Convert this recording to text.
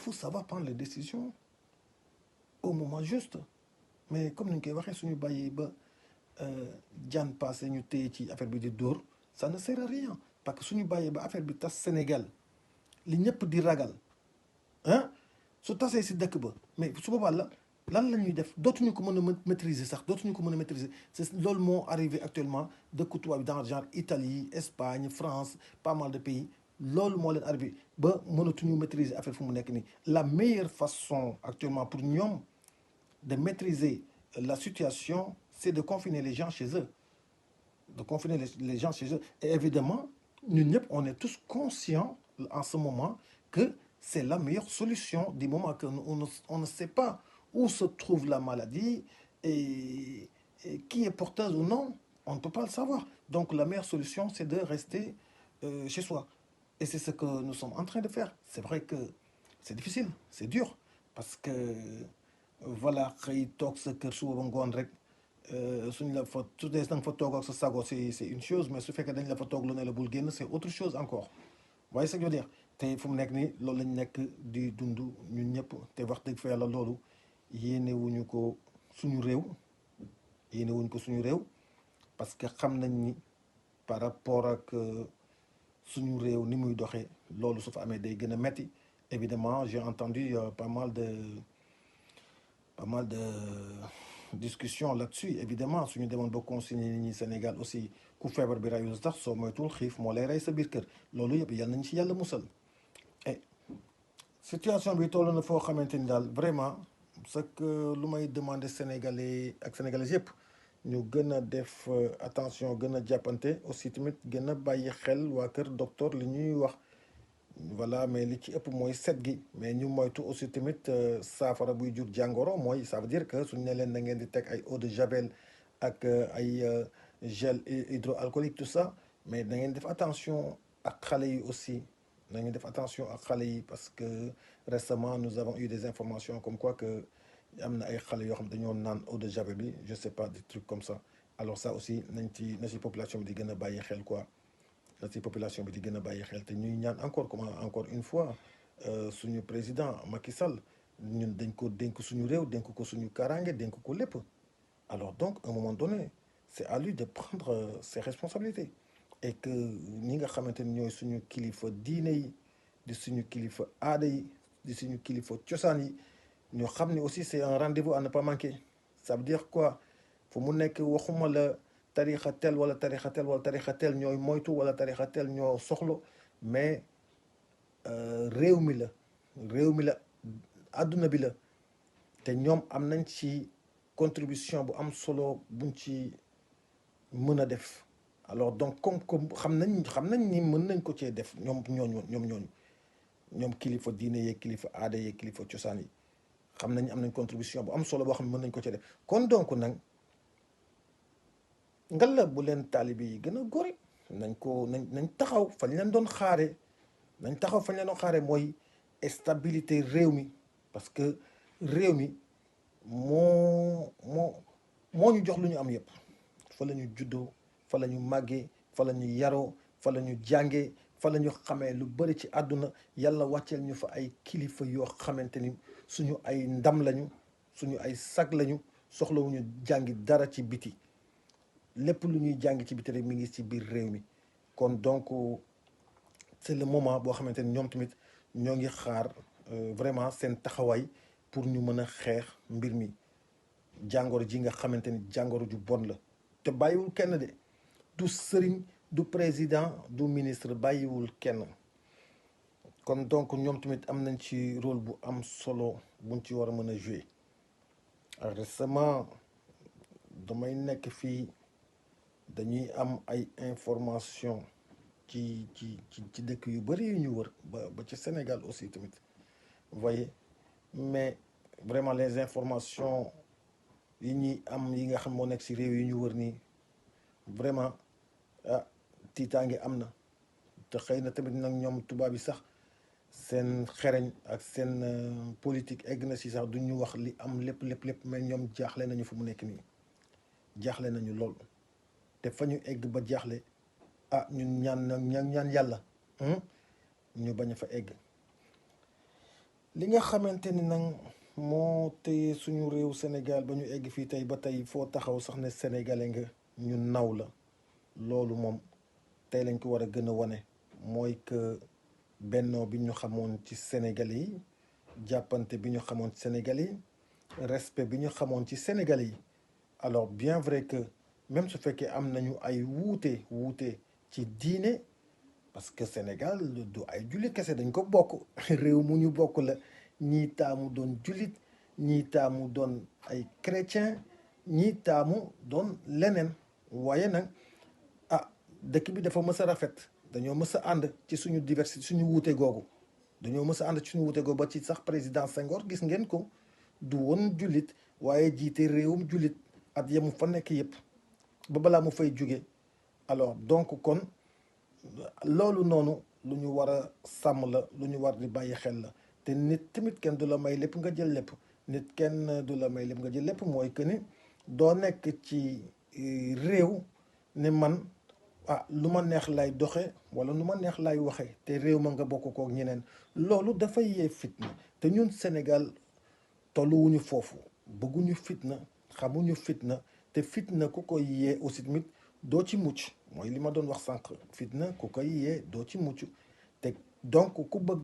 faut savoir prendre les décisions au moment juste mais comme ni ñu koy waxee suñu bàyyi ba jaan passé ñu téye ci affaire bi di dóor ça ne sert à rien parce que suñu bàyyi ba affaire bi tas Sénégal li ñëpp di ragal ah su tasee si dëkk ba mais su boobaa lan la ñuy def dootuñu ko mën a maîtriser sax dootuñu ko mën a maîtriser c'est loolu moo arrivé actuellement dëkku tubaab bi dans genre Italie Espagne France pas mal de pays loolu moo leen arrivé ba mënatuñu maîtriser affaire fu mu nekk nii la meilleure façon actuellement pour ñoom de maîtriser la situation c'est de confiner les gens chez eux de confiner les gens chez eux et évidemment ñun ñëpp on est tous conscients en ce moment que c'est la meilleure solution du moment que on ne sait pas où se trouve la maladie et qui est porteuse ou non, on ne peut pas le savoir. Donc la meilleure solution, c'est de rester chez soi. Et c'est ce que nous sommes en train de faire. C'est vrai que c'est difficile, c'est dur, parce que voilà, xëy toog sa kër suba ba ngoon rek suñ la fa su dee da nga fa toog ak sa sago c'est une chose, mais su fekkee dañ la fa toog lu ne la bul génn c'est autre chose encore. waaye ce que je veux dire te fu mu nekk nii loolu lañ nekk di dund ñun ñëpp te wax dëgg fa yàlla loolu yéenewuñu ko suñu réew yéenewuñu ko suñu réew parce que xam nañ ni par rapport ak suñu réew ni muy doxee loolu su fa amee day gën a metti évidemment j'ai entendu pas mal de discussions là-dessus évidemment suñu demoon ba consigné nit ñi Sénégal aussi ku feebar bi rayul tax soo moytuwul xiif moo lay rey sa biir kër loolu yëpp yal nañ ci yàlla musal et situation bi toll na foo xamante ni daal vraiment ce que lu may demander sénégalais ak sénégalaises yëpp ñu gën a def attention gën a jàppante aussi tamit gën a bàyyi xel waa kër docteur li ñuy wax voilà mais li ci ëpp mooy set gi mais ñu moytu aussi tamit saafara buy jur jàngoro mooy ça veut dire que suñ ne leen da ngeen di teg ay eau de javel ak ay gel hydroalcoolique tout ça mais da ngeen def attention ak xale yi aussi da ngeen def attention ak xale yi parce que récemment nous avons eu des informations comme quoi que am na ay xale yoo xam dañoo naan eau de javel bi je sais pas des trucs comme ça alors ça aussi na ci population bi di gën a bàyyi xel quoi na ci population bi di gën a bàyyi xel te ñuy ñaan encore une fois suñu président Macky Sall ñun dañ ko dénk suñu réew dénk ko suñu kaaraange dénk ko lépp alors donc à un moment donné c'est à lui de prendre ses responsabilités et que ñi nga xamante ni ñooy suñu kilifa diine yi di suñu kilifa aada yi di suñu kilifa cosaan yi ñoo xam ne aussi c'est un rendez-vous à ne pas manquer ça veut dire quoi fu mu nekk waxuma la tarixa tel wala tarixa tel wala tarixa tel ñooy moytu wala tarixa tel ñoo soxla mais réew mi la àdduna bi la te ñoom am nañ ci contribution bu am solo buñ ci mën a def alors donc comme xam nañ ni mën nañ ko cee def ñoom kilifa diine yeeg kilifa aada yeeg kilifa cosaan yi xam nañ am nañ contribution bu am solo boo xam ne mën nañ ko cee def kon donc nag ngalla bu leen taalibe yi gën a góore nañ taxaw fañ leen doon xaare mooy stabilité réew mi parce que réew mi moo ñu jox lu ñu am yëpp fa la ñu juddoo fa la ñu màggee fa la ñu yaroo fa la ñu jàngee fa la ñu xamee lu bëri ci àdduna yàlla wàcceel ñu fa ay kilifa yoo xamante ni suñu ay ndam lañu suñu ay sag lañu soxlawuñu jàngi dara ci biti lépp lu ñuy jàng ci biti rek mi ngi ci biir réew mi kon donc c'est le moment boo xamante ni ñoom tamit ñoo ngi xaar vraiment seen taxawaay pour ñu mën a xeex mbir mi jàngoro ji nga xamante ni jàngoro ju bon la te bàyyiwul kenn de du sëriñ du président du ministre bàyyiwul kenn kon donc ñoom tamit am nañ ci rôle bu am solo buñ ci war a mën a jouer récemment damay nekk fii dañuy am ay information ci dëkk yu bari yu ñu wër ba ci Sénégal aussi tamit vous voyez mais vraiment les informations yi ñuy am yi nga xam moo nekk ci réew yi ñu wër nii vraiment tiitaange am na te xëy na tamit nag ñoom tubaab yi sax seen xereñ ak seen politique egg na ci sax duñu wax li am lépp mais ñoom jaaxle nañu fu mu nekk nii jaaxle nañu lool te fa ñu egg ba jaaxle ñun ñaan yàlla ñu bañ a fa egg li nga xamante ni nag moo téye suñu réew Sénégal ba ñu egg fii tey ba tey foo taxaw sax ne sénégalais nga ñu naw la loolu moom tey lañ ko war a gën a wane mooy que bennoo bi ñu xamoon ci sénégalais yi jàppante bi ñu xamoon ci sénégalais yi respect bi ñu xamoon ci sénégalais yi alors bien vrai que même su fekkee am nañu ay wuute ci diine parce que Sénégal du ay jullit kese dañ ko bokk réew mu ñu bokk la ñii taamu doon jullit ñii taamu doon ay chrétien ñii taamu doon leneen waaye nag ah dëkk bi dafa mës a rafet dañoo mës a ànd ci suñu diversité suñu wuute googu dañoo mës a ànd ci suñu wuute googu ba ci sax président Senghor gis ngeen ko du woon jullit waaye jiite réewum jullit at yemu fa nekk yëpp ba balaa mu fay jóge alors donc kon loolu noonu lu ñu war a sàmm la lu ñu war di bàyyi xel la te nit tamit kenn du la may lépp nga jël lépp nit kenn du la may lépp nga jël lépp mooy que ni doo nekk ci réew ne man lu ma neex lay doxe wala nu ma neex lay waxe te réew ma nga bokk kook ñeneen loolu dafay yee fitna te ñun Sénégal tolluwuñu foofu bëgguñu fitna xamuñu fitna te fitna ku koy yee aussi tamit doo ci mucc mooy li ma doon wax sànq fitna ku koy yee doo ci mucc te donc ku bëgg